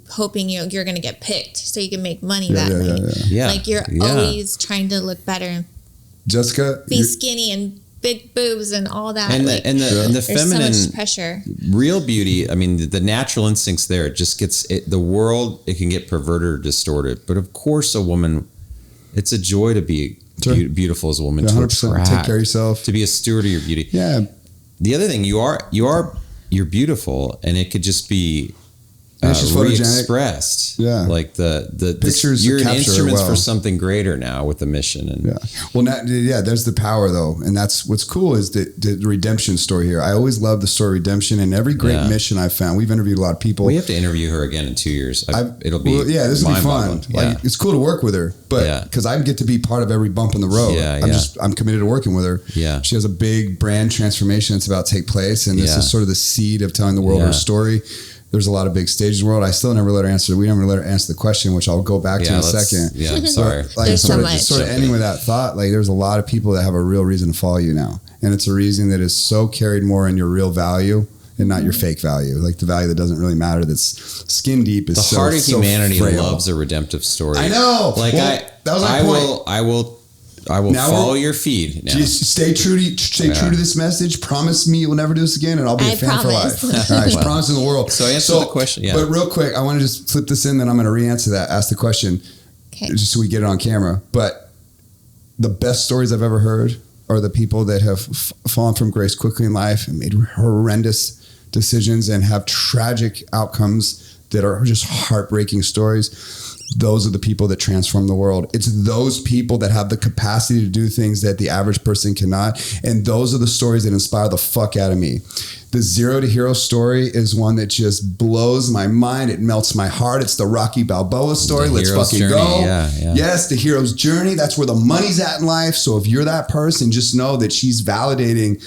hoping you're going to get picked so you can make money that night. Yeah. Like you're always trying to look better and Jessica, be skinny and big boobs and all that. And the feminine, so much pressure. Real beauty. I mean, the natural instincts there. It just gets the world. It can get perverted or distorted. But of course, a woman. It's a joy to be beautiful as a woman. To attract, take care of yourself. To be a steward of your beauty. Yeah. The other thing, you're beautiful, and it could just be. Re-expressed, like the pictures. You're an instrument for something greater now with the mission, and there's the power though, and that's what's cool is the redemption story here. I always love the story of redemption, and every great mission I've found. We've interviewed a lot of people. We have to interview her again in 2 years. It'll be this will be fun. Like, it's cool to work with her, but because I get to be part of every bump in the road. I'm committed to working with her. Yeah, she has a big brand transformation that's about to take place, and this is sort of the seed of telling the world her story. There's a lot of big stages in the world. I still never let her answer. We never let her answer the question, which I'll go back to in a second. Yeah, I'm sorry. Sort of ending with that thought. Like, there's a lot of people that have a real reason to follow you now, and it's a reason that is so carried more in your real value and not your fake value, like the value that doesn't really matter. That's skin deep. Is the heart of humanity frail. Loves a redemptive story. I know. Like that was my point. I will follow your feed. Now. Just stay true to this message. Promise me you will never do this again, and I'll be a fan for life. All right, promise in the world. So answer the question. Yeah. But real quick, I want to just flip this in, then I'm going to re-answer that. Ask the question, just so we get it on camera. But the best stories I've ever heard are the people that have fallen from grace quickly in life and made horrendous decisions and have tragic outcomes that are just heartbreaking stories. Those are the people that transform the world. It's those people that have the capacity to do things that the average person cannot. And those are the stories that inspire the fuck out of me. The Zero to Hero story is one that just blows my mind. It melts my heart. It's the Rocky Balboa story. Let's fucking journey. Go. Yeah. Yes, the hero's journey. That's where the money's at in life. So if you're that person, just know that she's validating.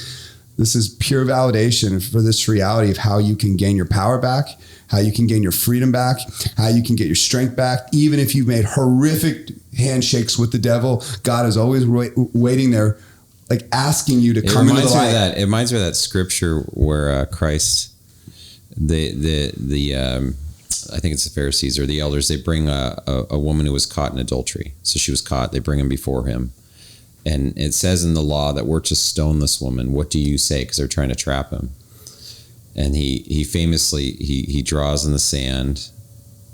This is pure validation for this reality of how you can gain your power back, how you can gain your freedom back, how you can get your strength back. Even if you've made horrific handshakes with the devil, God is always waiting there, like asking you to come into the light. It reminds me of that scripture where Christ, I think it's the Pharisees or the elders, they bring a woman who was caught in adultery. So she was caught. They bring him before him. And it says in the law that we're to stone this woman. What do you say? Because they're trying to trap him. And he famously, he draws in the sand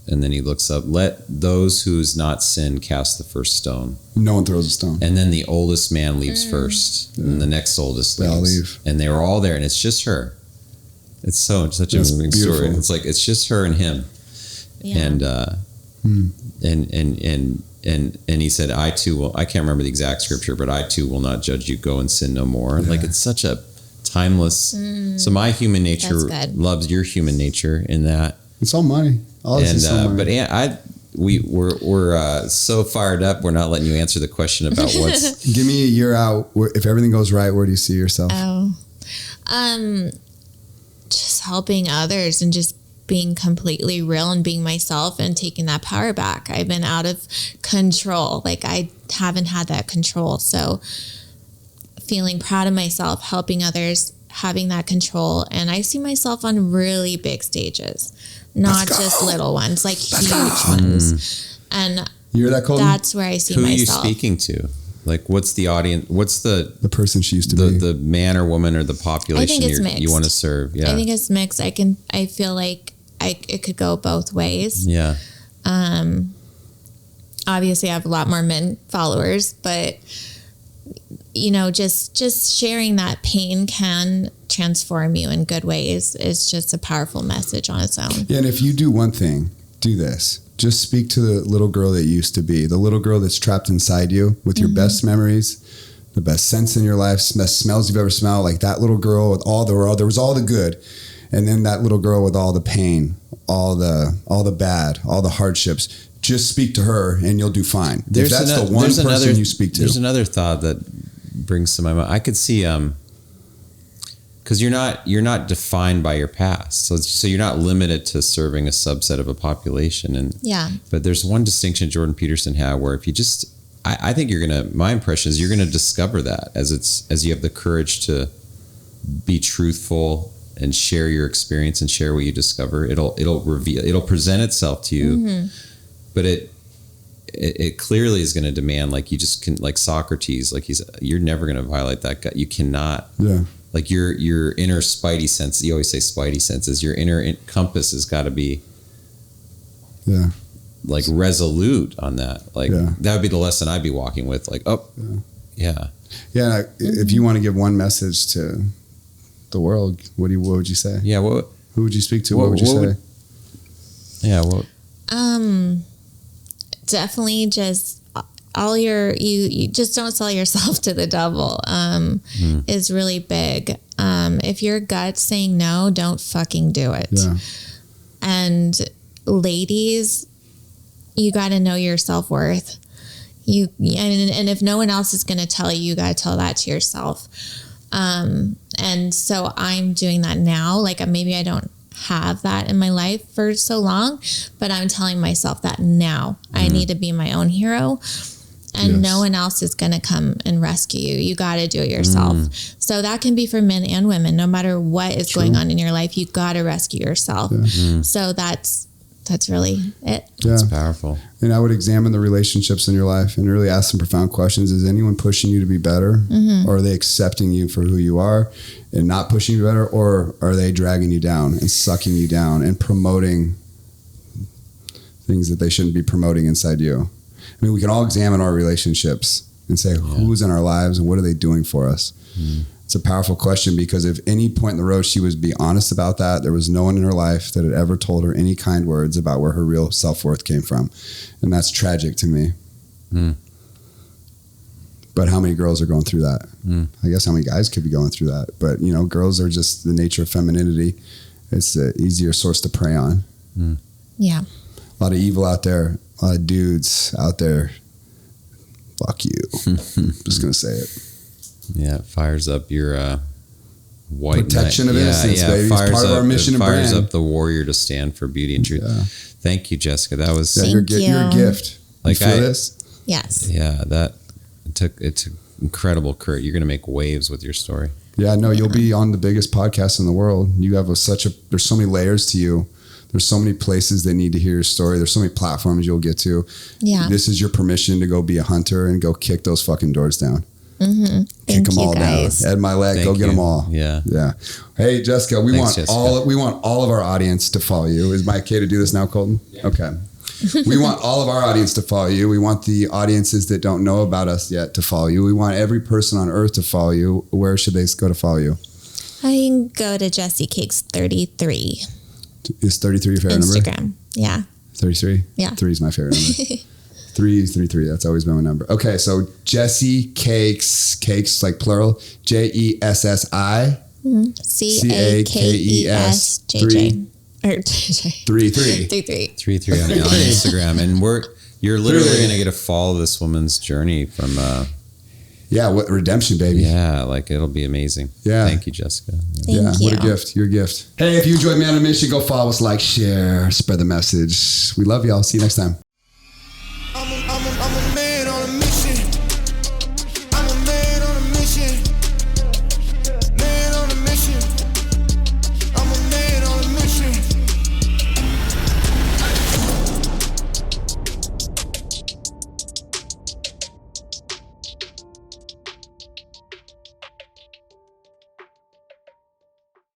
And then he looks up, let those who's not sinned cast the first stone. No one throws a stone. And then the oldest man leaves first. And the next oldest leaves. They all leave. And they were all there, and it's just her. It's such a moving story. It's like, it's just her and him. Yeah. And he said, I too will, I can't remember the exact scripture, but I too will not judge you. Go and sin no more. Yeah. Like, it's such a timeless. So my human nature loves your human nature in that. It's all money. All this is so money. But we're so fired up. We're not letting you answer the question about what's. Give me a year out. If everything goes right, where do you see yourself? Just helping others and just being completely real and being myself and taking that power back. I've been out of control. Like, I haven't had that control. So feeling proud of myself, helping others, having that control. And I see myself on really big stages, not just little ones, like huge ones. And you hear that, Colton? That's where I see myself. Who are you speaking to? Like, what's the audience? What's the person she used to be? The man or woman or the population you want to serve? Yeah. I think it's mixed. I feel like it could go both ways. Yeah. Obviously I have a lot more men followers, but just sharing that pain can transform you in good ways is just a powerful message on its own. Yeah. And if you do one thing, do this. Just speak to the little girl that you used to be, the little girl that's trapped inside you with your best memories, the best scents in your life, best smells you've ever smelled, like that little girl with there was all the good. And then that little girl with all the pain, all the bad, all the hardships, just speak to her and you'll do fine. If that's the one person you speak to. There's another thought that brings to my mind. I could see, because you're not defined by your past. So you're not limited to serving a subset of a population. But there's one distinction Jordan Peterson had where if you just, I think my impression is you're going to discover that as you have the courage to be truthful and share your experience and share what you discover. It'll present itself to you, but it clearly is going to demand, like, you just can, like Socrates, like you're never going to violate that guy. You cannot, like your inner spidey sense. You always say spidey senses. Your inner compass has got to be, like resolute on that. Like that would be the lesson I'd be walking with. Like, if you want to give one message to the world, what would you say? Yeah. Who would you speak to? What would you say? Definitely just you just don't sell yourself to the devil is really big. If your gut's saying no, don't fucking do it. And ladies, you got to know your self-worth. And if no one else is going to tell you, you got to tell that to yourself. And so I'm doing that now. Like, maybe I don't have that in my life for so long, but I'm telling myself that now I need to be my own hero, and no one else is going to come and rescue you. You got to do it yourself. So that can be for men and women. No matter what is going on in your life, you got to rescue yourself. So that's really it. That's powerful. And I would examine the relationships in your life and really ask some profound questions. Is anyone pushing you to be better? Or are they accepting you for who you are and not pushing you better? Or are they dragging you down and sucking you down and promoting things that they shouldn't be promoting inside you? I mean, we can all examine our relationships and say, who's in our lives and what are they doing for us? It's a powerful question, because if any point in the road she would be honest about that, there was no one in her life that had ever told her any kind words about where her real self-worth came from. And that's tragic to me. But how many girls are going through that? I guess how many guys could be going through that? But, girls are just the nature of femininity. It's an easier source to prey on. Yeah. A lot of evil out there. A lot of dudes out there. Fuck you. Just going to say it. Yeah, it fires up your white protection of innocence, baby. It's part of our mission and brand. It fires up the warrior to stand for beauty and truth. Thank you, Jessica. That was you're a gift. Like, you feel this? Yes. Yeah, it took incredible courage. You're going to make waves with your story. Yeah, no, you'll be on the biggest podcast in the world. You have there's so many layers to you. There's so many places they need to hear your story. There's so many platforms you'll get to. Yeah. This is your permission to go be a hunter and go kick those fucking doors down. Kick them all down. Ed Milet, go get them all. Yeah. Yeah. Hey, Jessica, we want all of our audience to follow you. Is my okay to do this now, Colton? Yeah. Okay. We want all of our audience to follow you. We want the audiences that don't know about us yet to follow you. We want every person on earth to follow you. Where should they go to follow you? I can go to Jessie Cakes 33. Is 33 your favorite number? Instagram. Yeah. 33? Yeah. 3 is my favorite number. 333. That's always been my number. Okay, so Jessie Cakes like plural, Jessi. CAKES JJ. Or JJ. 33. 33 on Instagram. And you're literally going to get to follow this woman's journey from... yeah, what redemption, baby. Yeah, like it'll be amazing. Yeah. Thank you, Jessica. Thank you. What a gift. You're a gift. Hey, if you enjoyed Man on a Mission, go follow us, like, share, spread the message. We love y'all. See you next time.